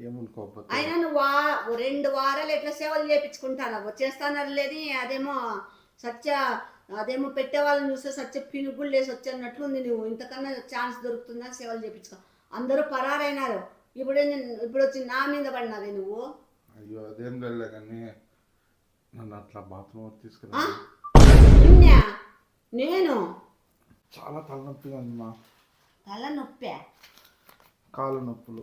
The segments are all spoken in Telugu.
ఏమనుకోకపోతే అయినా నువ్వు 2 వారాలు ఎట్లా సేవలు చేయించుకుంటాను వచ్చేస్తానని లేదు. అదేమో సత్య అదేమో పెట్టే వాళ్ళని చూస్తే సత్య పినుగులు లేసి వచ్చన్నట్లుంది. నువ్వు ఇంతకన్నా ఛాన్స్ దొరుకుతుందా సేవలు చేయించుకో. అందరూ పరారైనారు. ఇప్పుడు వచ్చి నా మీద పడినావే నువ్వు. అయ్యో అదేం లేదు కానీ నన్ను అట్లా బాత్రూమ్ తీసుకురా. నేను చాలా తలనొప్పిగా ఉందమ్మా. తలనొప్పి కాళ్ళు నొప్పులు.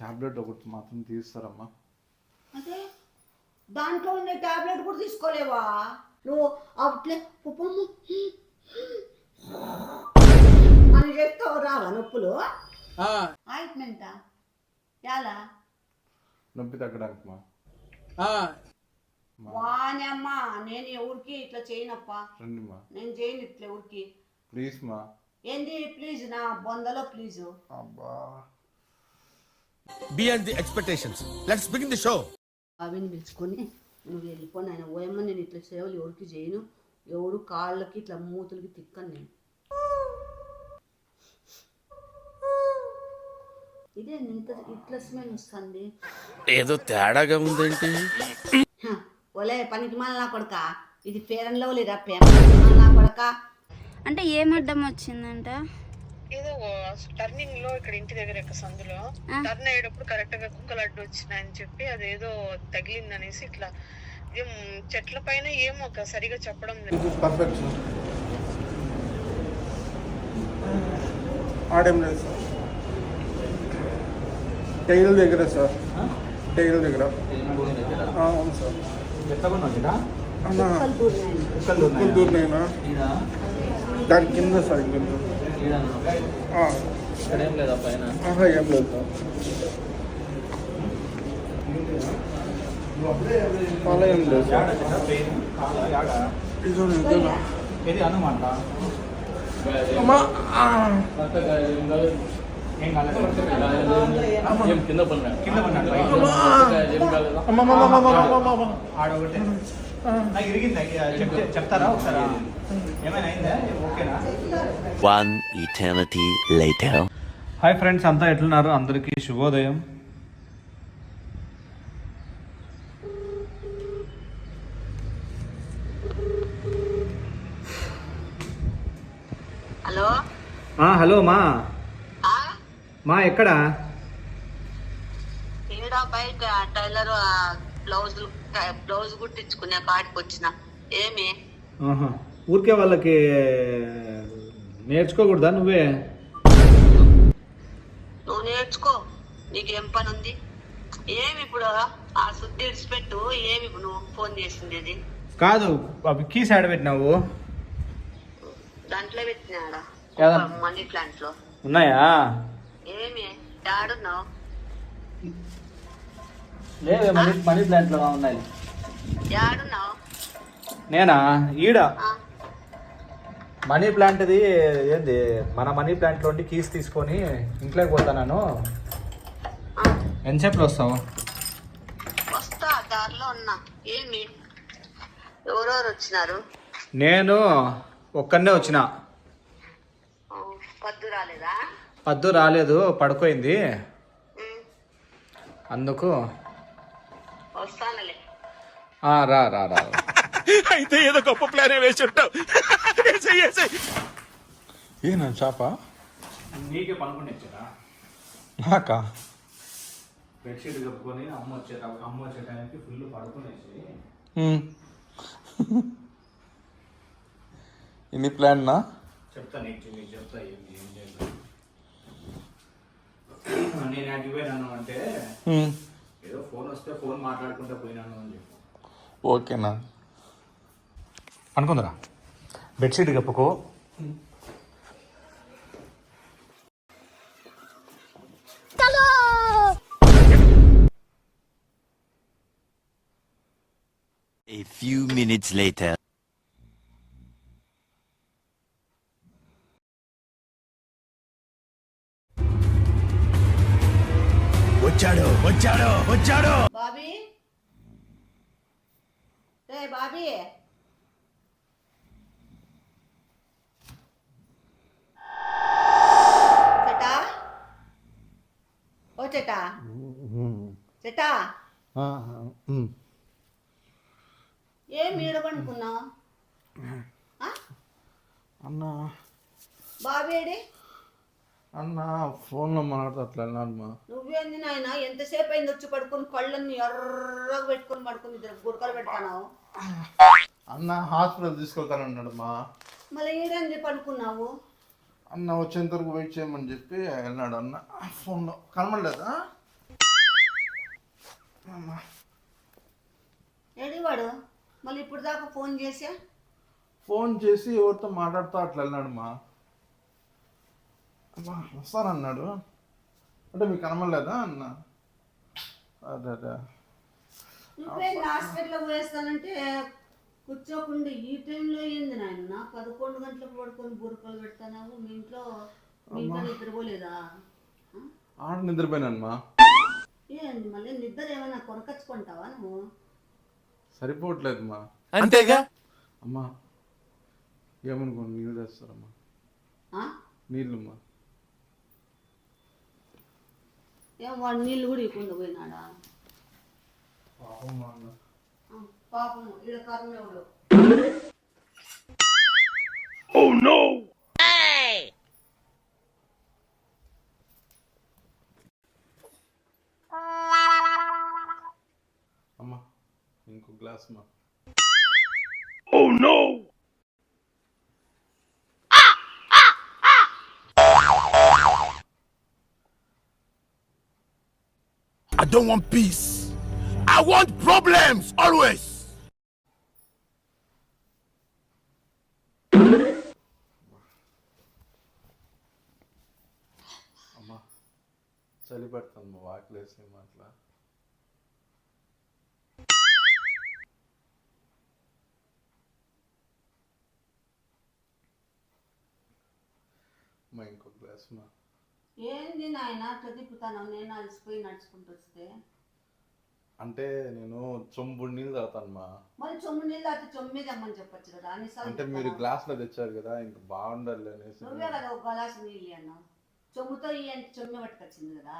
టాబ్లెట్ ఒకటి మాత్రం తీస్తారమ్మా. అదే దాంట్లో ఉండే టాబ్లెట్ కూడా తీసుకోలేవా నువ్వు? అట్లే ఉప్పమ్మ అని చెప్తావు రావా నొప్పులు? ఆయింట్మెంటా ఎలా నొప్పి తగ్గడానికి వానమ్మా? నేను ఎవరికి ఇట్లా చేయనప్పా. రండిమ్మా. నేను చేయను ఇట్లా ఎవరికి. ప్లీజ్ మా. ఏంది ప్లీజ్? నా బొందలో ప్లీజు. అబ్బా Beyond the expectations. Let's begin the show. అవిని పిలుచుకొని నువ్వు వెళ్ళిపో నాయన. ఓయమ్మ నేను ఇట్లా సేవలు ఎవరికి చేయను. ఎవరు కాళ్ళకి ఇట్లా మూతులకి తిక్కను నేను. ఇదే ఇంత ఇట్లా స్మెల్ వస్తుంది. ఏదో తేడాగా ఉందేంటి? ఓలే పనికి మాల నా కొడక. ఇది ఫేర్ అండ్ లవ్లీ రా. నా కొడక అంటే ఏం అడ్డం వచ్చిందంట? ఏదో టర్నింగ్ లో ఇక్కడ ఇంటి దగ్గర సందులో టర్న్ అయ్యేటప్పుడు కరెక్ట్ గా కుక్కలు అడ్డు వచ్చినాయని చెప్పి అదేదో తగిలింది అనేసి ఇట్లా చెట్ల పైన ఏమో ఒక సరిగా చెప్పడం లేదు. పర్ఫెక్ట్ ఆడేం లేదు సార్. టైల్ దగ్గర సార్. టైల్ దగ్గర అవును సార్. దూరినైనా దాని కింద సార్. ఏం లేదా పైన? ఏం లేదు సార్. అలా ఏం లేదు సార్. ఇది అనమాట ఏం కింద పడినా ఆడొకటి ఇరిగిందా? చెప్తారా ఒకసారి? ఏమైనా అయిందా? ఓకేనా? One eternity later. Hi friends, అంతా ఎట్లున్నారు? అందరికీ శుభోదయం. హలో హలో మా ఎక్కడా? ఈడ బయట టైలర్ బ్లౌజ్ కుట్టించుకునే కాడికి వచ్చిన. ఏమి ఊరికే వాళ్ళకి నేర్చుకోకూడదా? నువ్వు నేర్చుకో. నీకేం పని ఉంది? ఏమి ఇప్పుడు ఆ శుద్ధి ఇడిచిపెట్టు. ఏమి ఇప్పుడు నువ్వు ఫోన్ చేసింది? కాదు, అవి కీస్ ఆడ పెట్టినావు. దాంట్లో పెట్టినాడా? మనీ ప్లాంట్ లో ఉన్నాయా? ఏమి ఆడున్నావు? లేవే, మనీ ప్లాంట్ లో ఉన్నాయి. ఆడున్నావు? నేనా? ఈడ మనీ ప్లాంట్ది ఏంది, మన మనీ ప్లాంట్ లో కీస్ తీసుకొని ఇంట్లోకి పోతాను. ఎంతసేపులో వస్తావు? వస్తా, దారిలో ఉన్నా. ఏమి ఎవరెవరు వచ్చినారు? నేను ఒక్కనే వచ్చిన. పద్దు రాలేదా? పద్దు రాలేదు, పడుకోయింది. అందుకు వస్తానులే. రా రా రా. అయితే ఏదో గొప్ప ప్లాన్ వేసి ఉంటావు. ఏనా చేప? నీకే పనుకుని వచ్చారా? నాకా? బెడ్షీట్ కప్పుకొని అమ్మ వచ్చే టైంకి ఫుల్ పడుకునేసి ఇన్ని ప్లాన్ నా? చెప్తా నీకు చెప్తా ఏం చేద్దాం. నేను అటు పోయినాను అంటే ఏదో ఫోన్ వస్తే ఫోన్ మాట్లాడుకుంటూ పోయినాను అని చెప్పు. ఓకేనా? అనుకుందరా, bedsheet కప్పుకో. A few minutes later. వచ్చాడు. బాబీ, రే బాబీ, చెట్టా ఓ చెట్ట. చెట్టా చెట్టా ఏం ఈడబడుకున్నావు అన్న బాబేడి అన్న ఫోన్లో మాట్లాడుతూ అట్లా అన్నాడమ్మా. నువ్వేంది నాయన ఎంతసేపు అయింది వచ్చి పడుకొని కళ్ళన్ని ఎర్రగా పెట్టుకొని పడుకొని ఇద్దరు గుడకలు పెడతావు అన్న హాస్పిటల్ తీసుకెళ్తానన్నాడమ్మా. మళ్ళీ ఈడేంది పడుకున్నావు అన్న వచ్చేంత వరకు వెయిట్ చేయమని చెప్పి వెళ్ళాడు అన్న. ఫోన్లో కనబడలేదా అమ్మా? ఏడివాడు మళ్ళీ ఇప్పుడు దాకా ఫోన్ చేసా ఫోన్ చేసి ఎవరితో మాట్లాడుతూ అట్లా వెళ్ళాడమ్మా. అమ్మా వస్తానన్నాడు. అంటే మీకు కనబడలేదా అన్న? అదే అదే నువ్వేంది హాస్పిటల్కి పోయేస్తానంటే కూర్చోకుండా ఈ టైంలో ఏంది నాయన 11 గంటలకు పడుకొని బురకలు పెడతావు మీ ఇంట్లో నిద్రపోలేదా ఆడ నిద్రపోయినమ్మా. ఏంది మళ్ళీ నిద్ర ఏమైనా కొనకచ్చుకుంటావా నువ్వు సరిపోవట్లేదమ్మా. అంతేగా. అమ్మా ఏమనుకో నీళ్ళు తెస్తారమ్మా. నీళ్ళమ్మా. ఏం వాడు నీళ్ళు కూడా ఇవ్వకుండా పోయినాడా పాపం ఈడ కర్మేవుడు అమ్మా ఇంకో గ్లాస్ అమ్మా. I don't want peace. I want problems always. అమ్మా చలి పెడతాను వాకిలేసి అట్లా. అమ్మా ఇంకో గ్లాస్ అమ్మా. ఏంది నాయన అట్లా తిప్పుతాను నేను అలసిపోయి నడుచుకుంటూ వస్తే అంటే నేను చొంబు నీళ్ళు తాగుతానమ్మా. మరి చొమ్ము నీళ్ళు అయితే చొమ్మే తెమ్మని చెప్పొచ్చు కదా అన్నిసార్లు అంటే మీరు గ్లాస్లో తెచ్చారు కదా ఇంకా బాగుండాలి అనేసి. నువ్వే కదా ఒక గ్లాసు నీళ్ళు అన్నావు చొమ్ముతో ఈ అంటే చొమ్మె పట్టుకొచ్చింది కదా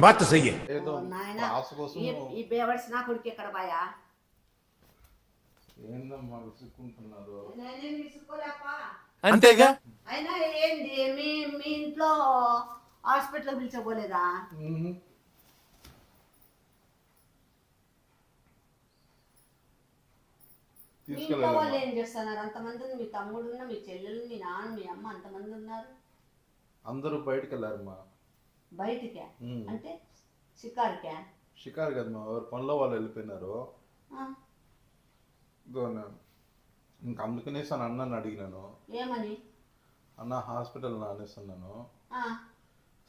बात तो सही है. ఏదో నాయన గ్లాస్ కోసం ఈ బేవర్స్ నా కొడుకు ఎక్కడ బాయా ఏందమ్మా విసుక్కుంటున్నారు. నేనేం తీసుకోలేపా అంతేగా. అయినా ఏంది మీ మీ ఇంట్లో హాస్పిటల్ పిలిచబోలేదా మీ ఇంట్లో వాళ్ళు ఏం చేస్తున్నారు అంతమంది మీ తమ్ముడు మీ చెల్లెలు మీ నాన్న మీ అమ్మ అంతమంది ఉన్నారు అందరూ బయటకు వెళ్ళారమ్మా. బయటికే అంటే షికారుకే షికారు కదమ్మా ఎవరు పనిలో వాళ్ళు వెళ్ళిపోయినారు. ఇంకా అందుకనేసి అని అన్నని అడిగినాను. ఏమని అన్న హాస్పిటల్ అనేస్తున్నాను.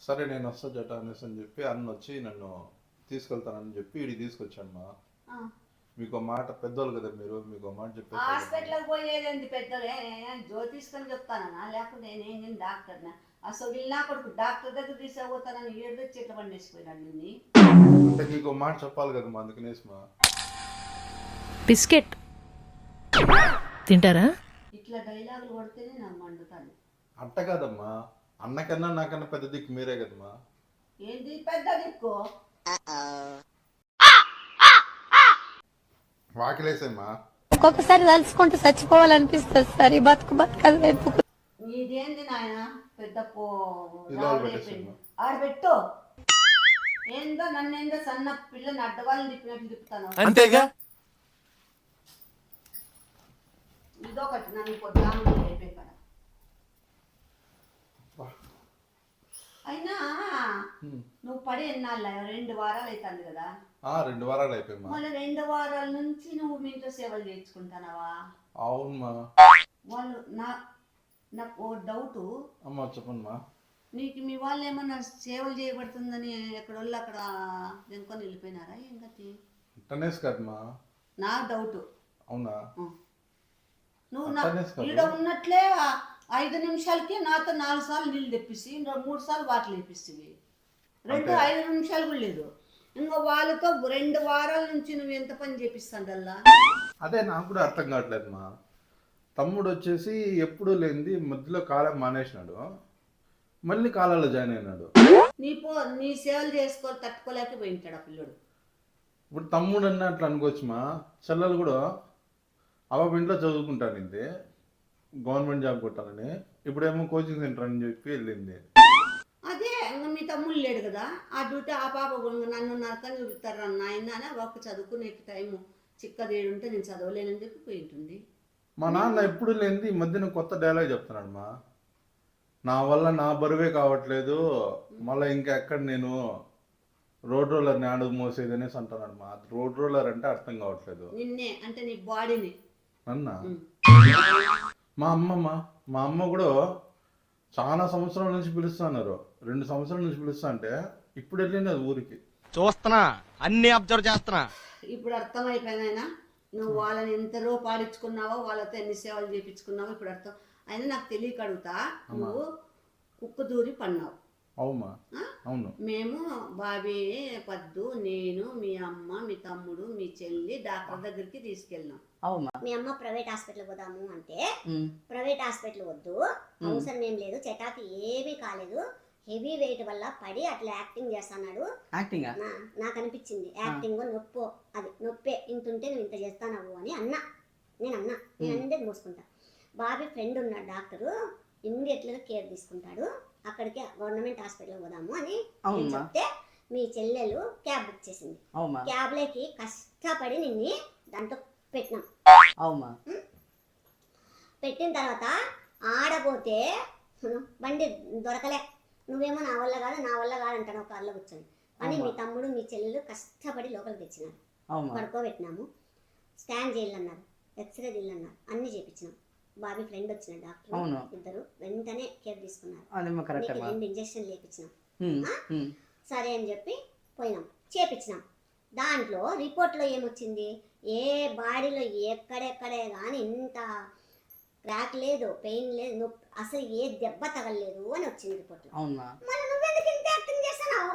సరే నేను వస్తా జట అనేసి అని చెప్పి అన్న వచ్చి నన్ను తీసుకెళ్తానని చెప్పి ఇడికి తీసుకొచ్చానమ్మా. మీకు మాట పెద్దోళ్ళు కదా మీరు మీకు మాట చెప్పారు. హాస్పిటల్కి పోయేది పెద్దలే జ్యోతిష్కని చెప్తానన్నా లేకపోతే నేనేం డాక్టర్నా అసలు వీళ్ళు నా కొడుకు డాక్టర్ దగ్గర తీసుకుపోతానని 7 చెట్లు పండేసిపోయినాడు నిన్ను. అంటే మీకు మాట చెప్పాలి కదమ్మా అందుకనేసి మా. బిస్కెట్ తింటారా? ఇట్లా డైలాగులు కొడితేనే నాకు మండుతాను. అట్ట కాదమ్మా అన్నకన్నా నాకన్నా పెద్ద దిక్కు మీరే కదమ్మా. ఏంది పెద్ద దిక్కు వాకిలేసేమ్మా. ఒక్కొక్కసారి తలుచుకుంటూ చచ్చిపోవాలనిపిస్తుంది సార్ ఈ బతుకు బతకదు. ఇదేంది నాయన పెద్ద ఇలా పెట్టేసేమ్మా. ఆడబెట్టు ఏందో నన్నేందో సన్న పిల్లని అడ్డవాళ్ళని తిప్పినట్లు తిప్పుతాను. అంతేగా. ఇదొకటి నన్ను పొద్దుగా అయిపోయి కదా. అయినా నువ్వు పడి ఎన్నాళ్ళ 2 వారాలు అవుతుంది కదా. 2 వారాలు అయిపోయామ్మా. మళ్ళీ 2 వారాల నుంచి నువ్వు మీ ఇంట్లో సేవలు చేయించుకుంటానావా? అవునమ్మా. వాళ్ళు నాకు ఓ డౌటు. అమ్మా చెప్పమ్మా. నీకు మీ వాళ్ళు ఏమన్నా సేవలు చేయబడుతుందని ఎక్కడోళ్ళు అక్కడ వెనుకొని వెళ్ళిపోయినారా ఏం గతి? టనేస్ కదమ్మా నా డౌట్. అవునా? నువ్వు ఈడ ఉన్నట్లే 5 నిమిషాలకి నాతో 4 సార్లు నీళ్ళు తెప్పిసి 3 సార్లు వాటర్ వేపిస్తుంది. 5 నిమిషాలు కూడా లేదు. ఇంకా వాళ్ళతో 2 వారాల నుంచి నువ్వు ఎంత పని చేపిస్తాడల్లా? అదే నాకు కూడా అర్థం కావట్లేదు మా. తమ్ముడు వచ్చేసి ఎప్పుడూ లేనిది మధ్యలో కాలం మానేసినాడు, మళ్ళీ కాలాల్లో జాయిన్ అయినాడు. నీ సేవలు తట్టుకోలేక పోయింటాడు ఆ పిల్లడు. ఇప్పుడు తమ్ముడు అన్న అట్లా అనుకోవచ్చు మా చెల్లెలు కూడా ఇంట్లో చదువుకుంటాను ఇంతే గవర్నమెంట్ జాబ్ కొట్టాలని, ఇప్పుడేమో కోచింగ్ సెంటర్ అని చెప్పి వెళ్ళింది. అదే ఇంకా మీ తమ్ముడు లేడు కదా, ఆ డ్యూటీ ఆ పాప కూడా నన్ను నరకని చూపుతారు నాయన ఒక చదువుకునే టైము చిక్కదేడుంటే నేను చదవలేనని చెప్పి పోయి ఉంటుంది. మా నాన్న ఎప్పుడు లేనిది ఈ మధ్యన కొత్త డైలాగ్ చెప్తున్నాడు మా, నా వల్ల నా బరువే కావట్లేదు, మళ్ళీ ఇంకా ఎక్కడ నేను రోడ్ రోలర్ని ఆడు మోసేది అనేసి అంటున్నాడు మా. రోడ్ రోలర్ అంటే అర్థం కావట్లేదు. నిన్నే అంటే నీ బాడీని. అన్న మా అమ్మ కూడా చాలా సంవత్సరాల నుంచి పిలుస్తున్నారు, 2 సంవత్సరాల నుంచి పిలుస్తా అంటే ఇప్పుడు వెళ్ళింది అది ఊరికి. చూస్తున్నా, అన్ని అబ్జర్వ్ చేస్తున్నా. ఇప్పుడు అర్థమైపోయినాయినా నువ్వు వాళ్ళని ఎంతలో పాడించుకున్నావో, వాళ్ళతో ఎన్ని సేవలు చేయించుకున్నావో ఇప్పుడు అర్థం అయినా. నాకు తెలియక అడుగుతా, నువ్వు కుక్కు దూరి పన్నావు. అవుమా? అవును. మేము బాబీ పద్దు, నేను, మీ అమ్మ, మీ తమ్ముడు, మీ చెల్లి డాక్టర్ దగ్గరికి తీసుకెళ్ళాం. మీ అమ్మ ప్రైవేట్ హాస్పిటల్ పోదాము అంటే ప్రైవేట్ హాస్పిటల్ వద్దు, అవసరం ఏం లేదు, చెటాకి ఏమీ కాలేదు, హెవీ వెయిట్ వల్ల పడి అట్లా యాక్టింగ్ చేస్తున్నాడు. నాకు అనిపించింది యాక్టింగ్ నొప్పే ఇంతుంటే నువ్వు ఇంత చేస్తానవు అని నేను అందరికి మోసుకుంటా. బాబీ ఫ్రెండ్ ఉన్నాడు డాక్టరు, ఇమ్మీడియట్గా కేర్ తీసుకుంటాడు, అక్కడికి గవర్నమెంట్ హాస్పిటల్ పోదాము అని చెప్తే మీ చెల్లెలు క్యాబ్ బుక్ చేసింది. క్యాబ్లోకి కష్టపడి నిన్ను దాంట్లో పెట్టినాం. పెట్టిన తర్వాత ఆడపోతే బండి దొరకలే, నువ్వేమో నా వల్ల కాదు అంటాను కార్లో కూర్చొని. కానీ మీ తమ్ముడు మీ చెల్లెలు కష్టపడి లోపలికి తెచ్చినారు, పడుకోబెట్టినాము, స్కాన్ చేయాలన్నారు, ఎక్స్రే తీయాలన్నారు, అన్ని చేయించినాం. బాబీ ఫ్రెండ్ వచ్చిన డాక్టర్ ఇద్దరు వెంటనే కేర్ తీసుకున్నారు, 2 ఇంజక్షన్లు చేయించినాం. సరే అని చెప్పి పోయినాం, చేపించినాం. దాంట్లో రిపోర్ట్లో ఏమొచ్చింది, ఏ బాడీలో ఎక్కడెక్కడే కానీ ఇంత క్రాక్ లేదు, పెయిన్ లేదు, నొప్పి అసలు ఏ దెబ్బ తగలలేదు అని వచ్చింది రిపోర్ట్లో. మరి నువ్వెందుకు ఇంత యాక్టింగ్ చేస్తున్నావు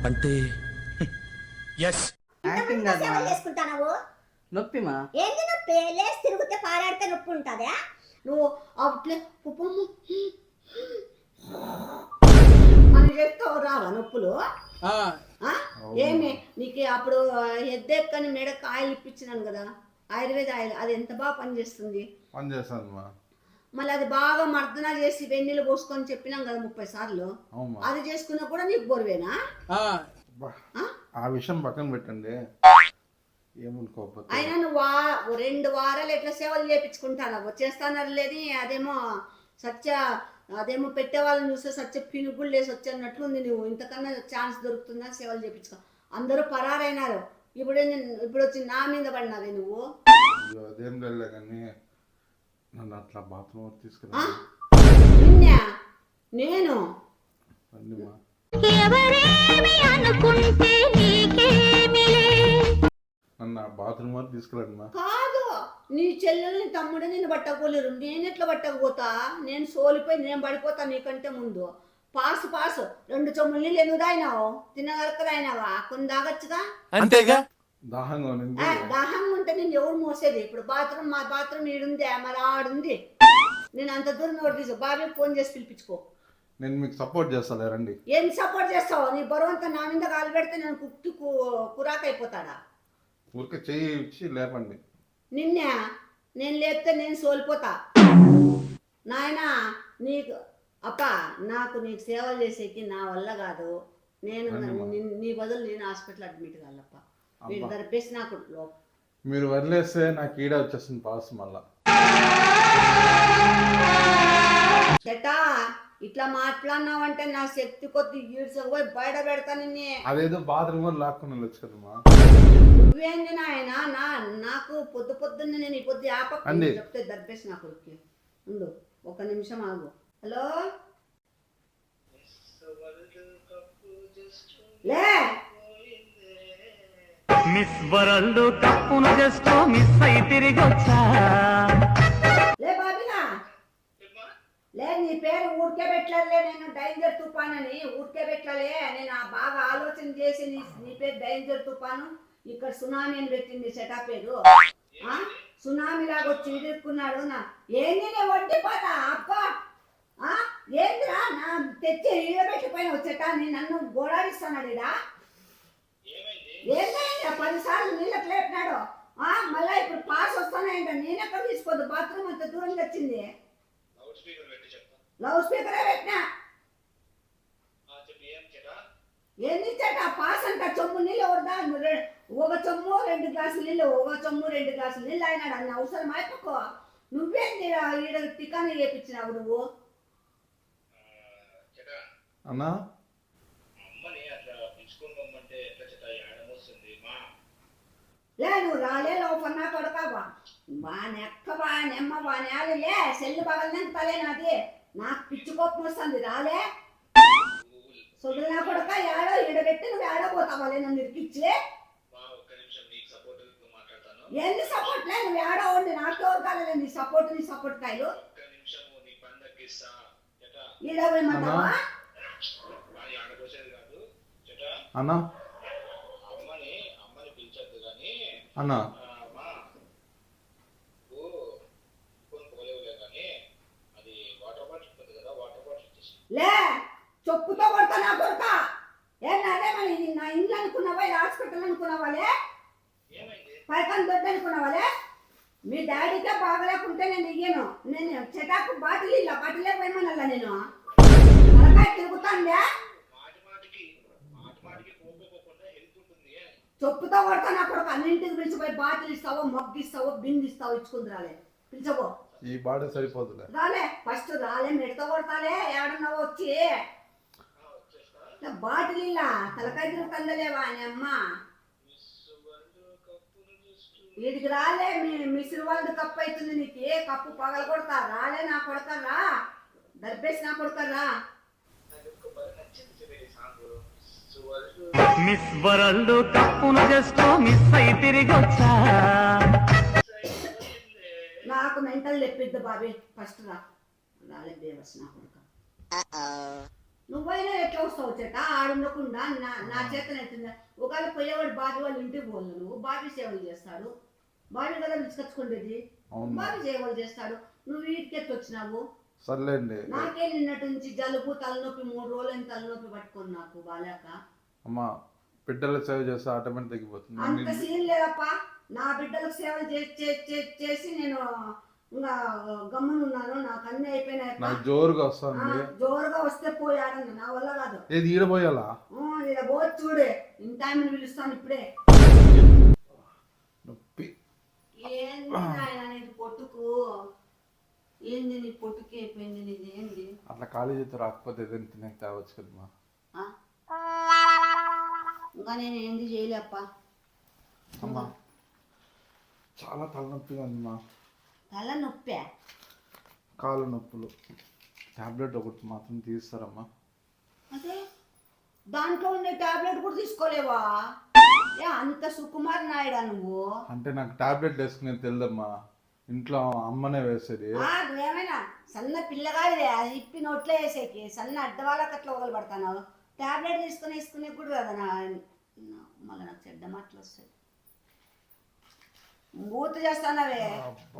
అంటే చేసుకుంటావు? నొప్పిమా ఏంది నొప్పి? లేచి తిరిగితే పారాడితే నొప్పి ఉంటుందా? నువ్వు అట్లే అని చెప్తావు రావా నొప్పులు? ఏమి నీకు అప్పుడు హెడ్ఏక్ మెడకు ఆయిల్ ఇప్పించినాను కదా, ఆయుర్వేద ఆయిల్, అది ఎంత బాగా పనిచేస్తుంది. మళ్ళీ అది బాగా మర్దన చేసి వెన్నీళ్ళు పోసుకొని చెప్పినాం కదా 30 సార్లు, అది చేసుకున్నా కూడా నీకు బొరువేనా? ఆ విషయం పక్కన పెట్టండి, ఏమనుకోకపోతే. అయినా నువ్వు 2 వారాలు ఎట్లా సేవలు చేయించుకుంటాను చేస్తానని లేదు, అదేమో పెట్టే వాళ్ళని చూస్తే సత్య పినుగుళ్ళు వేసి వచ్చన్నట్లుంది. నువ్వు ఇంతకన్నా ఛాన్స్ దొరుకుతుందా సేవలు చేయించుకో? అందరూ పరారైనారు, ఇప్పుడు వచ్చి నా మీద పడినావే నువ్వు. అదేం వెళ్ళే కానీ నన్ను అట్లా బాత్రూమ్ తీసుకురా. నేను నన్ను బాత్రూమ్ వరకు తీసుకురండి కాదు, నీ చెల్లెలు నీ తమ్ముడు నేను పట్టకపోలేరు, నేను ఎట్లా పట్టకపోతా? నేను సోలిపోయి నేను పడిపోతా నీకంటే ముందు. పాసు 2 చెంబులు నీళ్ళు ఎందుకు తాగినావు? తినగలక తాగినావా? కొన్ని తాగొచ్చుగా. అంతేగా, దాహంగా ఉంటే నేను ఎవరు మోసేది? ఇప్పుడు మా బాత్రూమ్ ఈడుంది, మరి ఆడుంది, నేను అంత దూరం ఎవరు తీసు? బాబీ ఫోన్ చేసి పిలిపించుకో, నేను మీకు సపోర్ట్ చేస్తాను. రండి. ఏం సపోర్ట్ చేస్తావు? నీ బరువంతా నా మీద కాలు పెడితే నేను కుక్కి కురాకైపోతాడా? ఊరికే చెయ్యి ఇచ్చి లేపండి. నేను లేపితే నేను సోలిపోతా నాయనా. నాకు నీకు సేవలు చేసేకి నా వల్ల కాదు, నేను నీ బదులు నేను హాస్పిటల్ అడ్మిట్ కావాలప్ప. మీరు దరిపేసి నాకు మీరు వదిలేస్తే నాకు ఈడ వచ్చేస్తుంది పాస్. మళ్ళా చెట్టా ఇట్లా మాట్లాడినావంటే నా శక్తి కొద్ది ఈడ్చకపోయి బయట పెడతాను. అదేదో బాత్రూమ్ లాక్కుని వెళ్ళొచ్చు కదమ్మా. నువ్వేంది నాయన? నాకు పొద్దున్నే నేను ఈ పొద్దు ఆపండి చెప్తే దర్పేసి నా కొడుకు. ఉండు 1 నిమిషం ఆగు. హలో లే మిస్ వరల్డ్ కప్పును జస్ట్ మిస్ అయి తిరిగి వచ్చా. లే బాబినా లే, నీ పేరు ఊరికే పెట్టలే, నేను డేంజర్ తుఫాన్ అని ఊరికే పెట్టలే. నేను బాగా ఆలోచన చేసి నీ పేరు డేంజర్ తుఫాను, ఇక్కడ సునామీ అని పెట్టింది సెటా పేరు. సునామీ లాగా వచ్చి ఇరుక్కున్నాడు. ఏంది నేను వడ్డిపోతా అప్ప? ఏందిరా నా తెచ్చి ఈడబెట్టిపోయిన వచ్చేట నేను నన్ను గోడాడిస్తున్నాడు ఇడా ఏంటంటే 10 సార్లు నీళ్ళకి లేపినాడు. మళ్ళీ ఇప్పుడు పాస్ వస్తున్నాయంట. నేను ఎక్కడ తీసుకోదు, బాత్రూమ్ అంత దూరంగా వచ్చింది. లౌడ్ స్పీకరే పెట్టినా. ఏంది చెట పాస్ అంట. చెమ్ము నీళ్ళు ఎవరిదా? ఒక చెమ్ము 2 గ్లాసులు నీళ్ళు, ఒక చెమ్ము 2 గ్లాసులు నీళ్ళు అయినాడు. అన్న అవసరం అయిపోకో. నువ్వేంది ఈడ టికాని చేపించినావు నువ్వు? అన్నా లే నువ్వు రాలే లోపన్నా కొడకావా బాగా నెమ్మ బాగా లే సెల్లు పగలనే తలేనాది. నాకు పిచ్చి కోపం వస్తుంది. రాలే సొదునా కొడక ఏడో ఈడబెట్టి నువ్వు ఏడబోతావాలే నన్ను ఇరికిచ్చి. ఎన్ని సపోర్ట్ లే నువ్వు ఏడో ఉండి నాకు ఎవరు కాలేదు నీ సపోర్ట్ కాయలు ఈడబోయమంటావా? అన్నా అన్నా లే చెప్పుతో కొడతా నా కొడక. ఏంటంటే మరి ఇది నా ఇంట్లో అనుకున్నావా, హాస్పిటల్ అనుకున్నావాలే, పైకాన్ దొడ్డు అనుకున్నావాలే? మీ డాడీకే బాగలేకుంటే నేను ఇయ్యను. నేను చెటాకు బాటిలే పోయమనల్లా. నేను తలకాయ తిరుగుతాండే. చెప్పుతో కొడతా నా కొడుకు. అన్నింటికి పిలిచిపోయి బాటిల్ ఇస్తావో, మగ్గు ఇస్తావో, బిందు ఇస్తావో ఇచ్చుకుంది. రాలే పిలిచబో. ఈ బాడీ సరిపోదులే. రాలే ఫస్ట్ రాలే మెడతో కొడతాలే. ఏడన్నావు వచ్చి బాటిల్ ఇలా తలకాయ తిరుగుతుందలేవా అని అమ్మ. వీడికి రాలే మిస్ర్ వరల్డ్ కప్ అవుతుంది. నీకు ఏ కప్పు పగల కొడతా. రాలే నా కొడతారా, దర్పేసి నా కొడతారా. మిస్ వరల్డ్ కప్పును జస్ట్ మిస్ అయి తిరిగి వచ్చా. నాకు మెంటల్ తెప్పిద్దు బాబీ. ఫస్ట్ రాలే బేవర్స్ నా కొడుక. నువ్వైనా ఎట్లా వస్తావు చేత ఆడుండకుండా నా చేతన ఎత్తుందా? ఒకవేళ పోయేవాడు బాబీ వాళ్ళు ఇంటికి పోను. నువ్వు బాబీ సేవలు చేస్తాడు. బాబీ కదా విసుకొచ్చుకుండేది. బాబీ సేవలు చేస్తాడు. నువ్వు వీటికెత్తి వచ్చినావు. సర్లేండి. నాకే నిన్నటి నుంచి జలుబు తలనొప్పి 3 రోజులని తలనొప్పి పట్టుకొని నాకు బాలేక. అమ్మా బిడ్డలు సేవ చేస్తే ఆటోమేటిక్ తగ్గిపోతుంది. అంత సీన్ లేదప్పా. నా బిడ్డలకు సేవలు చేసి నేను ఇంకా గమ్మునున్నాను. నాకు అన్ని అయిపోయినాయి. నాకు జోరుగా వస్తుంది. జోరుగా వస్తే పోయాడన్న నా వల్ల కాదు. ఏది ఈడ పోయాలా? ఈడ పోయి చూడే. ఇన్ టైం పిలుస్తాను ఇప్పుడే. నొప్పి. ఏంది నాయన నీది పొట్టుకు? ఏంది నీ పొట్టుకి అయిపోయింది నీది? ఏంది అట్లా ఖాళీ చేస్తే రాకపోతే ఏదైనా తినక తేవచ్చు కదమ్మా. ఇంకా నేను ఏంది చేయలేప్ప. అమ్మా చాలా తలనొప్పిగా ఉందమ్మా. తలనొప్పి, కాళ్ళు నొప్పులు. టాబ్లెట్ ఒకటి మాత్రం తీస్తారమ్మా. అదే దాంట్లో ఉండే టాబ్లెట్ కూడా తీసుకోలేవా? అంత సుకుమార్ నాయుడా నువ్వు? అంటే నాకు టాబ్లెట్ వేసుకునేది తెలియదమ్మా. ఇంట్లో అమ్మనే వేసేది. నువ్వేమైనా సన్న పిల్లగాడిదే అది ఇప్పి నోట్లో వేసేకి సన్న అడ్డవాళ్ళకి అట్లా ఒకలు పడతాను. టాబ్లెట్ వేసుకునే కూడా కదా మళ్ళీ నాకు చెడ్డ మాటలు వస్తాయి. బూతు చేస్తానవే.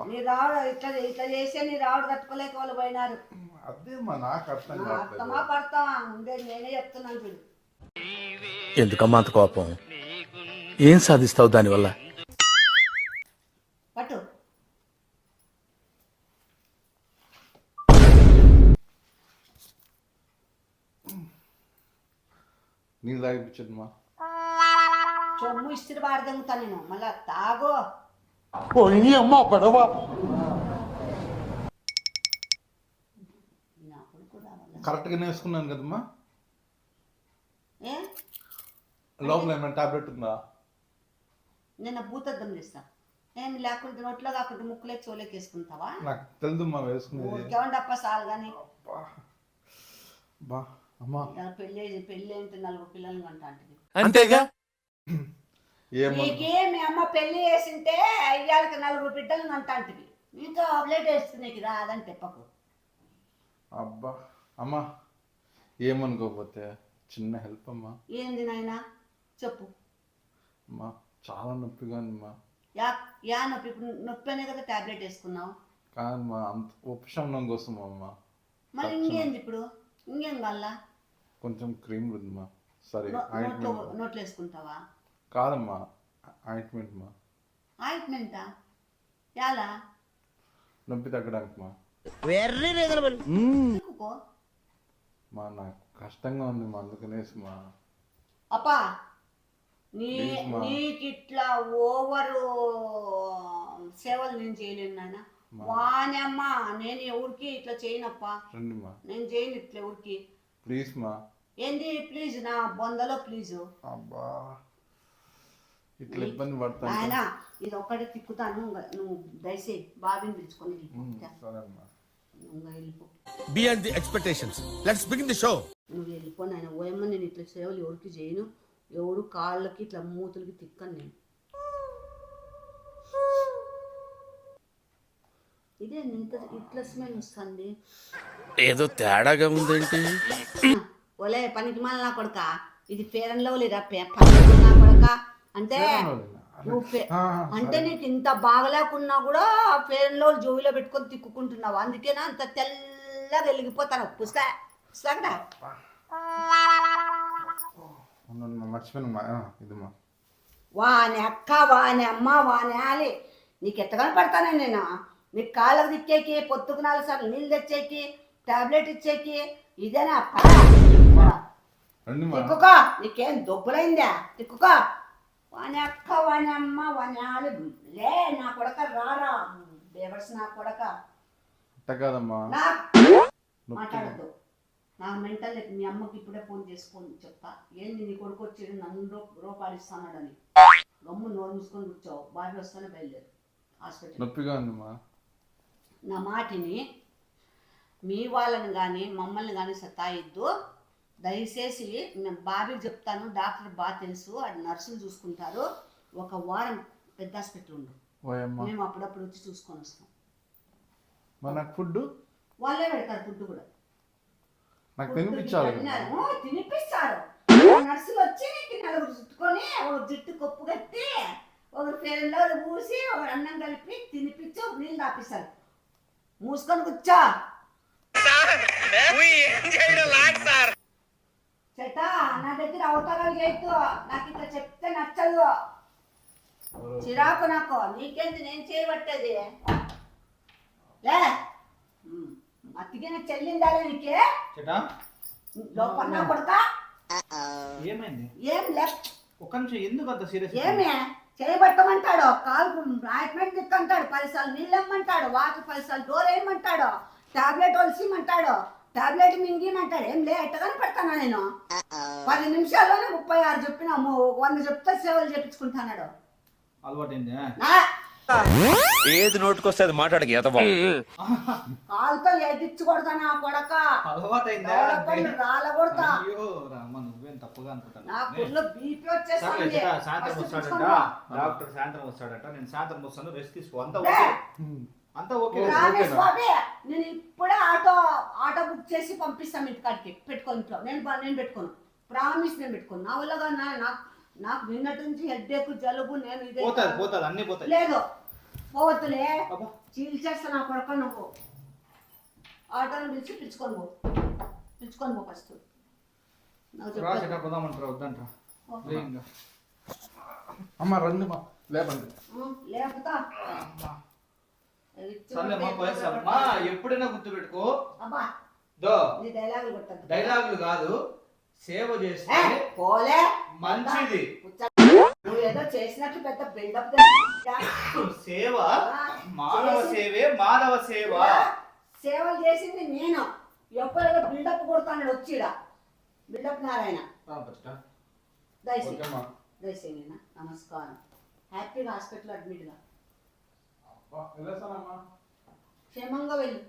నీ రావుడు ఇట్లా చేసే నీ రావుడు తట్టుకోలేక వాళ్ళు పోయినారు. అదేమ్మా నాకు అర్థం అర్థమా పడతావా? ఉండే నేనే చెప్తున్నాను చూడు. ఎందుకమ్మా అంత కోపం? ఏం సాధిస్తావు దానివల్ల? పట్టు. నీళ్ళు తాగిపించమ్మా. చొమ్ము ఇస్త్రీ బాగా దొంగతా నేను. మళ్ళా తాగో. కరెక్ట్గానే వేసుకున్నాను కదమ్మా. ఏ లోపల ఏమైనా టాబ్లెట్ ఉందా? నేను భూతద్దం చేస్తా. ఏం లేకుండా నోట్లో కాకుండా ముక్కులే చోలేకి వేసుకుంటావా? నాకు తెలుదమ్మా వేసుకునేది. ఊరికేమండప్ప సాలు కానీ. బా అమ్మా పెళ్ళి ఏంటి 4 పిల్లలు కంటా. అంతేగా. నీకే మీ అమ్మ పెళ్లి చేసింటే అయ్యాలకి 4 బిడ్డలు అంటాంటివి. ఇంకా ఆబ్లెట్ వేస్తున్నాయి రాదని తెప్పకు. అబ్బా అమ్మా ఏమనుకోకపోతే చిన్న హెల్ప్ అమ్మా. ఏంది నాయనా చెప్పు. అమ్మా చాలా నొప్పిగా ఉందమ్మా. యా నొప్పి? నొప్పి అనే కదా టాబ్లెట్ వేసుకున్నావు. కాదమ్మా అంత ఉపశమనం కోసం అమ్మా. మళ్ళీ ఇంకేంది ఇప్పుడు ఇంకేం కావాలా కొంచెం క్రీమ్ ఉందమ్మా. సరే నోట్లో ఆయింట్మెంట్ వేసుకుంటావా? కాదమ్మా, ఆయింట్మెంట్ మా. ఆయింట్మెంటా? ఎలా? నొప్పి తగ్గడానికి మా. ఎందుకో? మా నాకు కష్టంగా ఉంది మా, అందుకనేసి మా. అప్పా Please, ma. నీకు ఇట్లా ఓవరు సేవలు నేను చేయలేను నాయన. మా. వానమ్మా నేను ఎవరికి ఇట్లా చేయనప్పా. రండి మా, నేను చేయను ఇట్లా ఎవరికి. ప్లీజ్ మా. ఏంది ప్లీజ్? నా బొందలో ప్లీజు. అబ్బా ఇట్లా ఇబ్బంది పడతాను. ఆయన ఇది ఒక్కటే తిక్కుతాను, నువ్వు దయచేసి బాబీని పిలుచుకొని వెళ్ళిపో. సరే అమ్మా. ఇంకా వెళ్ళిపో, Beyond the expectations. Let's begin the show. నువ్వు వెళ్ళిపో నాయన. ఓయమ్మ నేను ఇట్లా సేవలు ఎవరికి చేయను, ఎవరు కాళ్ళకి ఇట్లా మూతులకి తిక్కను నేను. ఇదే ఇంత ఇట్లా స్మెల్ వస్తుంది. ఏదో తేడాగా ఉందేంటి? ఒలే పనికి మాల నా కొడక, ఇది ఫేర్ అండ్ లవ్లీ రా పనికి నా కొడక. అంటే నువ్వు అంటే నీకు ఇంత బాగలేకున్నా కూడా ఫేర్ అండ్ లవ్లీ జోబిలో పెట్టుకొని తిక్కుకుంటున్నావు, అందుకేనా అంత తెల్లగా వెలిగిపోతాను. పుస్తకడా మర్చిపోయినా ఇదమ్మా. వాని అక్క వాని అమ్మ వాని ఆలి నీకు ఎత్తగానే పడతానే నేను. నీకు కాళ్ళకు తిక్కేకి, పొత్తుకు 4 సార్లు నీళ్ళు తెచ్చేకి, టాబ్లెట్ ఇచ్చేకి, ఇదేనా రండి మా. తిక్కుకో. నీకేం దొబ్బులైందా? తిక్కుకో. వాని అక్క వాని అమ్మ వాని ఆలి లే నా కొడక రారా బేవర్స్ నా కొడక. అట్ట కాదమ్మా, నా నొప్పి. మాట్లాడద్దు. నాకు మెంటల్ లేదు. మీ అమ్మకి ఇప్పుడే ఫోన్ చేసుకొని చెప్తా. ఏంది నీ కొడుకు వచ్చి నన్ను రూపాయలు ఇస్తానాడని. గమ్ము నోరు మూసుకొని కూర్చోవు. బాబీ వస్తానే బయలుదేరు హాస్పిటల్. నొప్పిగా ఉందమ్మా. నా మాటిని మీ వాళ్ళని కానీ మమ్మల్ని కానీ సతాయిద్దు దయచేసి. మేము బాబీకి చెప్తాను, డాక్టర్ బాగా తెలుసు, అది నర్సులు చూసుకుంటారు. 1 వారం పెద్ద హాస్పిటల్ ఉండు, ఓయమ్మా. మేము అప్పుడప్పుడు వచ్చి చూసుకొని వస్తాం. మరి నాకు ఫుడ్ వాళ్ళే పెడతారు ఫుడ్ కూడా. నాకు తినిపించాలి కదా. తినిపిస్తారు. నర్సులు వచ్చి నీకు 4 చుట్టుకొని, ఒక జుట్టు కొప్పు కట్టి, ఒక ఫెయిల్లో పూసి, ఒక అన్నం కలిపి తినిపించి, ఒక నీళ్ళు తాపిస్తారు. మూసుకొని కూర్చో. చేత నా దగ్గర అవతారాలు చేయొద్దు. నాకు ఇట్లా చెప్తే నచ్చదు, చిరాకు నాకు. నీకేంది నేను చేయబట్టేది? లే అతికిన చెల్లిందా నీకే? లోపల కొడక ఏమైంది? ఏం లే, ఒక్క నిమిషం, ఎందుకు అంత సీరియస్? ఏమే చేయబట్టమంటాడు, కాలు ఆయింట్మెంట్ తిక్కంటాడు, 10 సార్లు నీళ్ళు ఇమ్మంటాడు, వాటర్ 10 సార్లు డోర్ వేయమంటాడు, టాబ్లెట్ ఒలిసిమంటాడు, టాబ్లెట్ మింగిమంటాడు. ఏం లే ఎట్టగానే పెడతానా నేను? 10 నిమిషాల్లోనే 36 చెప్పిన 100 చెప్తే సేవలు చేపించుకుంటాడు. అలవాటైంది. ఏది నోటుకొస్తే అది మాట్లాడక ఎదవా. కాలుతో ఎదిచ్చి కొడతానా కొడక. అలవాటైందా? రాళ్ళ కొడతా. అయ్యో రామ్మ, నువ్వేం తప్పుగా అనుకుంటాను. నా కుళ్ళో బీపీ వచ్చేస్తుంది. సాయంత్రం వస్తాడట డాక్టర్, సాయంత్రం వస్తాడట. నేను సాయంత్రం వస్తాను, రెస్ట్ తీసుకో. అంతా ఓకే. రామేష్ బాబే, నేను ఇప్పుడే ఆటో బుక్ చేసి పంపిస్తాను ఇంటికాడికి. పెట్టుకోను ఇంట్లో, నేను పెట్టుకోను. ప్రామిస్ నేను పెట్టుకోను. నా వల్ల నాకు నిన్నటి నుంచి హెడ్ఏక్, జలుబు. నేను ఇదే పోతుంది అన్ని పోతాయి. లేదు పోవద్దులే, చీల్చేస్తా నా కొడుకు. నువ్వు ఆటోని పిలుచుకొని పో ఫస్ట్. పోదామంటారా వద్దంటారా? అమ్మ రండి మా, లేపండి. లేపుతా. ఎప్పుడైనా గుర్తు పెట్టుకో. అబ్బా నీ డైలాగులు కొట్టద్దు. డైలాగులు కాదు, సేవ చేస్తే పోలే మంచిది. నువ్వు ఏదో చేసినట్టు పెద్ద బిల్డప్. సేవ మానవ సేవే మాధవ సేవ. సేవలు చేసింది నేను. ఎప్పుడైనా బిల్డప్ కొడతాను వచ్చిడా. బిల్డప్ నారాయణ. దయచేసి నమస్కారం. హ్యాపీగా హాస్పిటల్ అడ్మిట్గా వెళ్ళేస్తానమ్మా. క్షేమంగా వెళ్ళు.